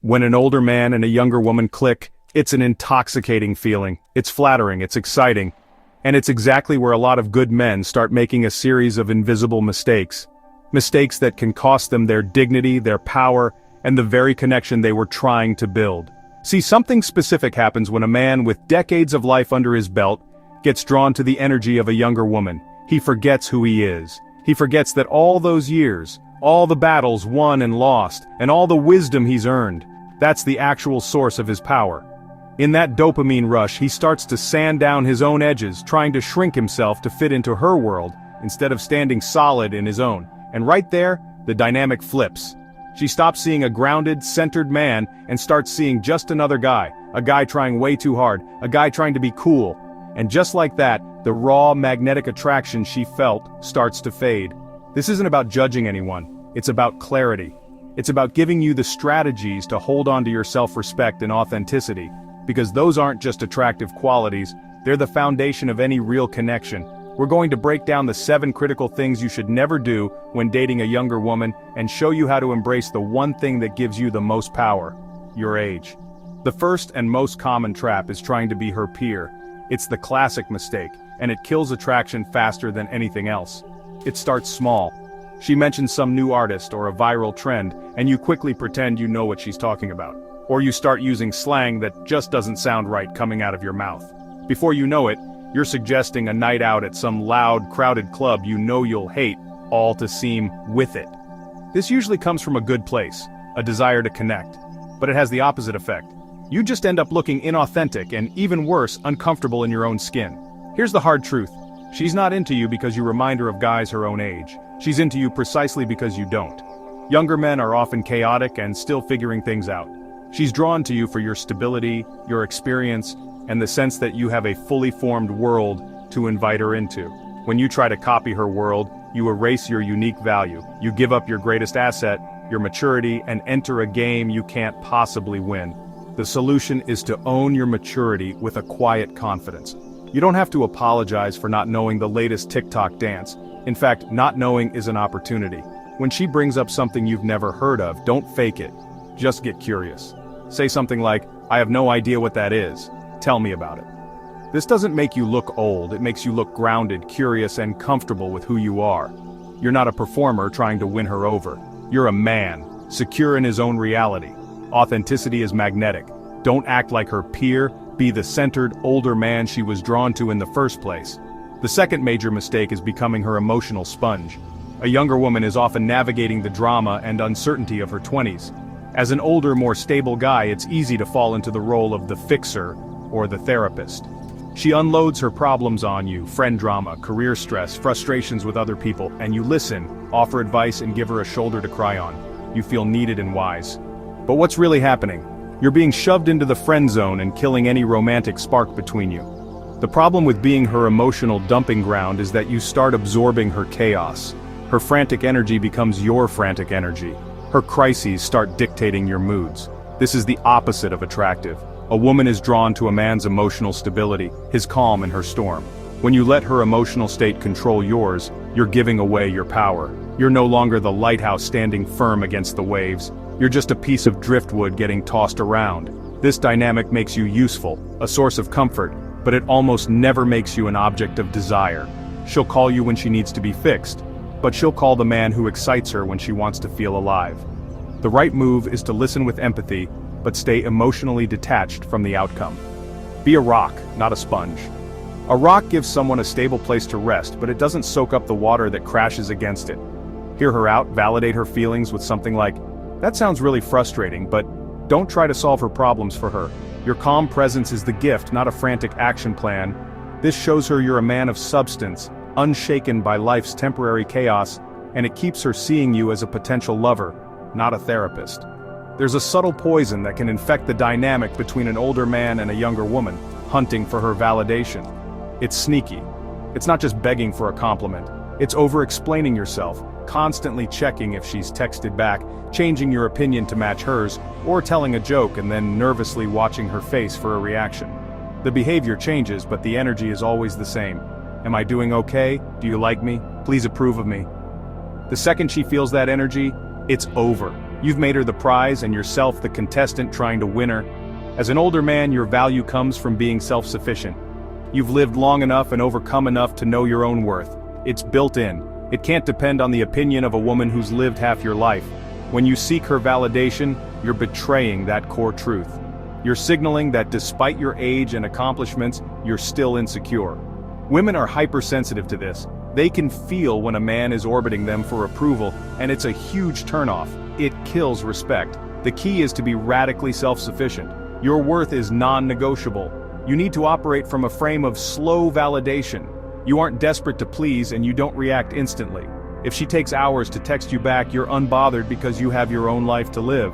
When an older man and a younger woman click, it's an intoxicating feeling. It's flattering, it's exciting. And it's exactly where a lot of good men start making a series of invisible mistakes. Mistakes that can cost them their dignity, their power, and the very connection they were trying to build. See, something specific happens when a man with decades of life under his belt gets drawn to the energy of a younger woman. He forgets who he is. He forgets that all those years, all the battles won and lost, and all the wisdom he's earned, that's the actual source of his power. In that dopamine rush, he starts to sand down his own edges, trying to shrink himself to fit into her world, instead of standing solid in his own. And right there, the dynamic flips. She stops seeing a grounded, centered man and starts seeing just another guy, a guy trying way too hard, a guy trying to be cool. And just like that, the raw, magnetic attraction she felt starts to fade. This isn't about judging anyone, it's about clarity. It's about giving you the strategies to hold on to your self-respect and authenticity, because those aren't just attractive qualities, they're the foundation of any real connection. We're going to break down the 7 critical things you should never do when dating a younger woman and show you how to embrace the one thing that gives you the most power: your age. The first and most common trap is trying to be her peer. It's the classic mistake, and it kills attraction faster than anything else. It starts small. She mentions some new artist or a viral trend, and you quickly pretend you know what she's talking about. Or you start using slang that just doesn't sound right coming out of your mouth. Before you know it, you're suggesting a night out at some loud, crowded club you know you'll hate, all to seem with it. This usually comes from a good place, a desire to connect. But it has the opposite effect. You just end up looking inauthentic and, even worse, uncomfortable in your own skin. Here's the hard truth. She's not into you because you remind her of guys her own age. She's into you precisely because you don't. Younger men are often chaotic and still figuring things out. She's drawn to you for your stability, your experience, and the sense that you have a fully formed world to invite her into. When you try to copy her world, you erase your unique value. You give up your greatest asset, your maturity, and enter a game you can't possibly win. The solution is to own your maturity with a quiet confidence. You don't have to apologize for not knowing the latest TikTok dance. In fact, not knowing is an opportunity. When she brings up something you've never heard of, don't fake it. Just get curious. Say something like, "I have no idea what that is. Tell me about it." This doesn't make you look old, it makes you look grounded, curious, and comfortable with who you are. You're not a performer trying to win her over. You're a man, secure in his own reality. Authenticity is magnetic. Don't act like her peer, be the centered, older man she was drawn to in the first place. The second major mistake is becoming her emotional sponge. A younger woman is often navigating the drama and uncertainty of her 20s. As an older, more stable guy, it's easy to fall into the role of the fixer or the therapist. She unloads her problems on you, friend drama, career stress, frustrations with other people, and you listen, offer advice, and give her a shoulder to cry on. You feel needed and wise. But what's really happening? You're being shoved into the friend zone and killing any romantic spark between you. The problem with being her emotional dumping ground is that you start absorbing her chaos. Her frantic energy becomes your frantic energy. Her crises start dictating your moods. This is the opposite of attractive. A woman is drawn to a man's emotional stability, his calm in her storm. When you let her emotional state control yours, you're giving away your power. You're no longer the lighthouse standing firm against the waves. You're just a piece of driftwood getting tossed around. This dynamic makes you useful, a source of comfort, but it almost never makes you an object of desire. She'll call you when she needs to be fixed, but she'll call the man who excites her when she wants to feel alive. The right move is to listen with empathy, but stay emotionally detached from the outcome. Be a rock, not a sponge. A rock gives someone a stable place to rest, but it doesn't soak up the water that crashes against it. Hear her out, validate her feelings with something like, "That sounds really frustrating," but don't try to solve her problems for her. Your calm presence is the gift, not a frantic action plan. This shows her you're a man of substance, unshaken by life's temporary chaos, and it keeps her seeing you as a potential lover, not a therapist. There's a subtle poison that can infect the dynamic between an older man and a younger woman, hunting for her validation. It's sneaky. It's not just begging for a compliment. It's over-explaining yourself, constantly checking if she's texted back, changing your opinion to match hers, or telling a joke and then nervously watching her face for a reaction. The behavior changes, but the energy is always the same. Am I doing okay? Do you like me? Please approve of me. The second she feels that energy, it's over. You've made her the prize and yourself the contestant trying to win her. As an older man, your value comes from being self-sufficient. You've lived long enough and overcome enough to know your own worth. It's built in. It can't depend on the opinion of a woman who's lived half your life. When you seek her validation, you're betraying that core truth. You're signaling that despite your age and accomplishments, you're still insecure. Women are hypersensitive to this. They can feel when a man is orbiting them for approval, and it's a huge turnoff. It kills respect. The key is to be radically self-sufficient. Your worth is non-negotiable. You need to operate from a frame of slow validation. You aren't desperate to please and you don't react instantly. If she takes hours to text you back, you're unbothered because you have your own life to live.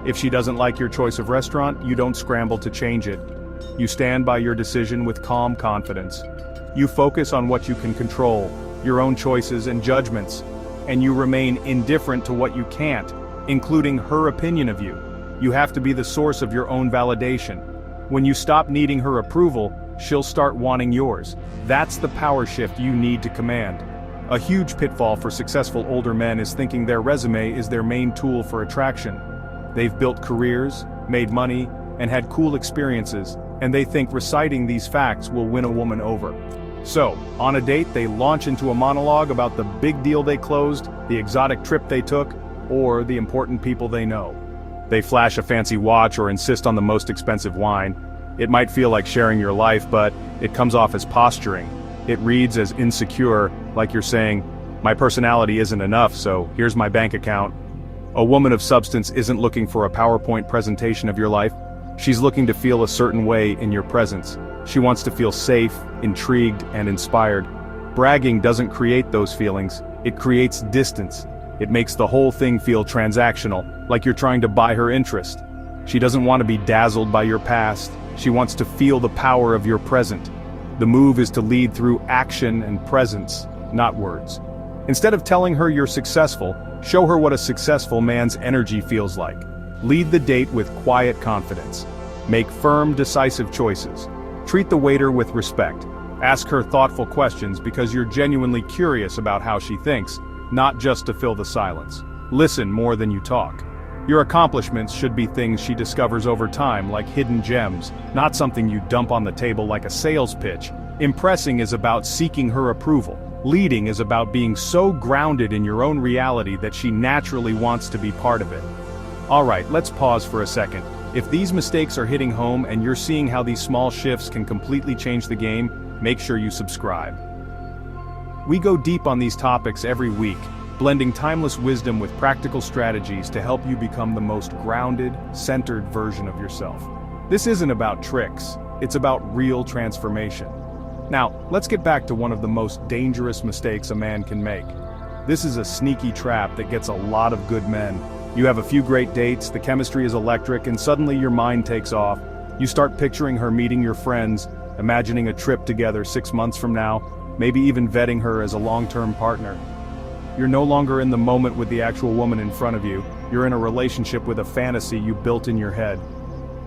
If she doesn't like your choice of restaurant, you don't scramble to change it. You stand by your decision with calm confidence. You focus on what you can control, your own choices and judgments, and you remain indifferent to what you can't, including her opinion of you. You have to be the source of your own validation. When you stop needing her approval, she'll start wanting yours. That's the power shift you need to command. A huge pitfall for successful older men is thinking their resume is their main tool for attraction. They've built careers, made money, and had cool experiences, and they think reciting these facts will win a woman over. So, on a date, they launch into a monologue about the big deal they closed, the exotic trip they took, or the important people they know. They flash a fancy watch or insist on the most expensive wine. It might feel like sharing your life, but it comes off as posturing. It reads as insecure, like you're saying, "My personality isn't enough, so here's my bank account." A woman of substance isn't looking for a PowerPoint presentation of your life. She's looking to feel a certain way in your presence. She wants to feel safe, intrigued, and inspired. Bragging doesn't create those feelings. It creates distance. It makes the whole thing feel transactional, like you're trying to buy her interest. She doesn't want to be dazzled by your past. She wants to feel the power of your present. The move is to lead through action and presence, not words. Instead of telling her you're successful, show her what a successful man's energy feels like. Lead the date with quiet confidence. Make firm, decisive choices. Treat the waiter with respect. Ask her thoughtful questions because you're genuinely curious about how she thinks, not just to fill the silence. Listen more than you talk. Your accomplishments should be things she discovers over time, like hidden gems, not something you dump on the table like a sales pitch. Impressing is about seeking her approval. Leading is about being so grounded in your own reality that she naturally wants to be part of it. Alright, let's pause for a second. If these mistakes are hitting home and you're seeing how these small shifts can completely change the game, make sure you subscribe. We go deep on these topics every week, blending timeless wisdom with practical strategies to help you become the most grounded, centered version of yourself. This isn't about tricks, it's about real transformation. Now, let's get back to one of the most dangerous mistakes a man can make. This is a sneaky trap that gets a lot of good men. You have a few great dates, the chemistry is electric, and suddenly your mind takes off. You start picturing her meeting your friends, imagining a trip together 6 months from now, maybe even vetting her as a long-term partner. You're no longer in the moment with the actual woman in front of you. You're in a relationship with a fantasy you built in your head.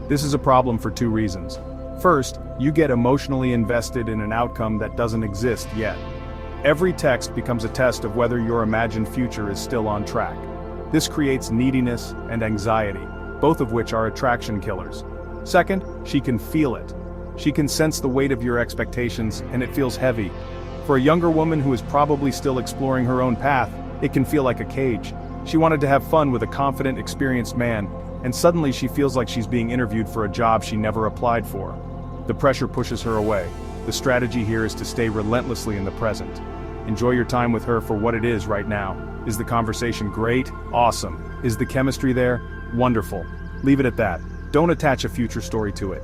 This is a problem for 2 reasons. First, you get emotionally invested in an outcome that doesn't exist yet. Every text becomes a test of whether your imagined future is still on track. This creates neediness and anxiety, both of which are attraction killers. Second, she can feel it. She can sense the weight of your expectations, and it feels heavy. For a younger woman who is probably still exploring her own path, it can feel like a cage. She wanted to have fun with a confident, experienced man, and suddenly she feels like she's being interviewed for a job she never applied for. The pressure pushes her away. The strategy here is to stay relentlessly in the present. Enjoy your time with her for what it is right now. Is the conversation great? Awesome. Is the chemistry there? Wonderful. Leave it at that. Don't attach a future story to it.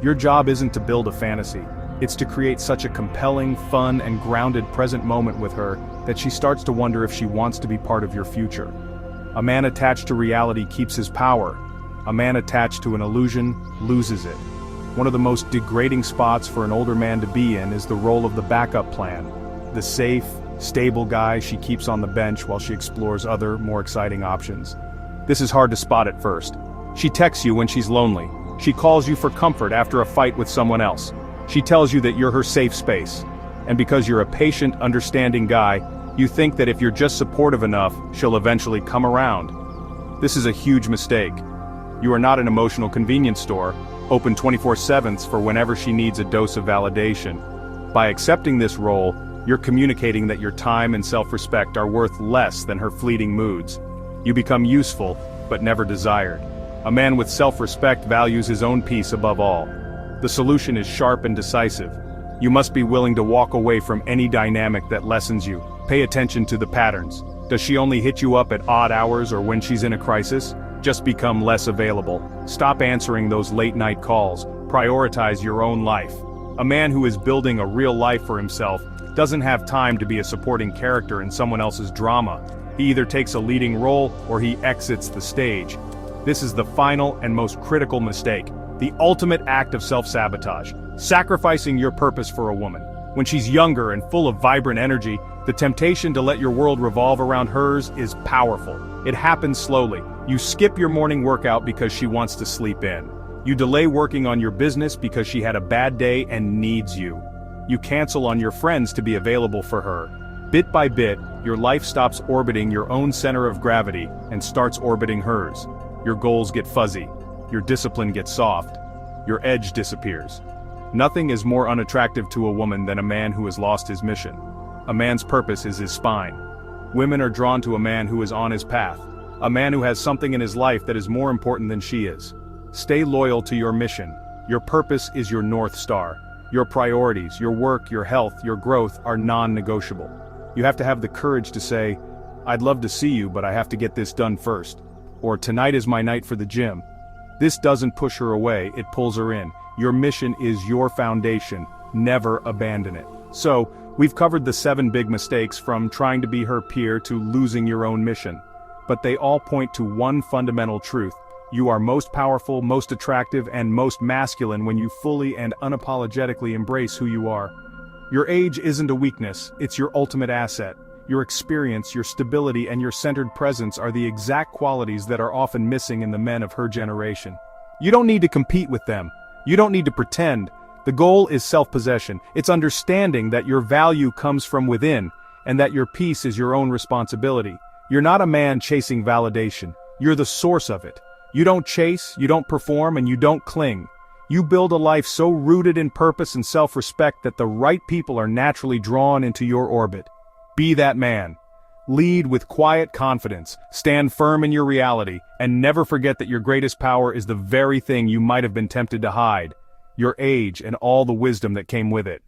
Your job isn't to build a fantasy. It's to create such a compelling, fun, and grounded present moment with her that she starts to wonder if she wants to be part of your future. A man attached to reality keeps his power. A man attached to an illusion loses it. One of the most degrading spots for an older man to be in is the role of the backup plan. The safe, stable guy she keeps on the bench while she explores other, more exciting options. This is hard to spot at first. She texts you when she's lonely. She calls you for comfort after a fight with someone else. She tells you that you're her safe space. And because you're a patient, understanding guy, you think that if you're just supportive enough, she'll eventually come around. This is a huge mistake. You are not an emotional convenience store, open 24/7 for whenever she needs a dose of validation. By accepting this role, you're communicating that your time and self-respect are worth less than her fleeting moods. You become useful, but never desired. A man with self-respect values his own peace above all. The solution is sharp and decisive. You must be willing to walk away from any dynamic that lessens you. Pay attention to the patterns. Does she only hit you up at odd hours or when she's in a crisis? Just become less available. Stop answering those late-night calls. Prioritize your own life. A man who is building a real life for himself doesn't have time to be a supporting character in someone else's drama. He either takes a leading role or he exits the stage. This is the final and most critical mistake, the ultimate act of self-sabotage, sacrificing your purpose for a woman. When she's younger and full of vibrant energy, the temptation to let your world revolve around hers is powerful. It happens slowly. You skip your morning workout because she wants to sleep in. You delay working on your business because she had a bad day and needs you. You cancel on your friends to be available for her. Bit by bit, your life stops orbiting your own center of gravity and starts orbiting hers. Your goals get fuzzy. Your discipline gets soft. Your edge disappears. Nothing is more unattractive to a woman than a man who has lost his mission. A man's purpose is his spine. Women are drawn to a man who is on his path. A man who has something in his life that is more important than she is. Stay loyal to your mission. Your purpose is your North Star. Your priorities, your work, your health, your growth are non-negotiable. You have to have the courage to say, "I'd love to see you, but I have to get this done first." Or, "Tonight is my night for the gym." This doesn't push her away, it pulls her in. Your mission is your foundation. Never abandon it. So, we've covered the 7 big mistakes, from trying to be her peer to losing your own mission. But they all point to one fundamental truth. You are most powerful, most attractive, and most masculine when you fully and unapologetically embrace who you are. Your age isn't a weakness, it's your ultimate asset. Your experience, your stability, and your centered presence are the exact qualities that are often missing in the men of her generation. You don't need to compete with them. You don't need to pretend. The goal is self-possession. It's understanding that your value comes from within, and that your peace is your own responsibility. You're not a man chasing validation. You're the source of it. You don't chase, you don't perform, and you don't cling. You build a life so rooted in purpose and self-respect that the right people are naturally drawn into your orbit. Be that man. Lead with quiet confidence, stand firm in your reality, and never forget that your greatest power is the very thing you might have been tempted to hide: your age and all the wisdom that came with it.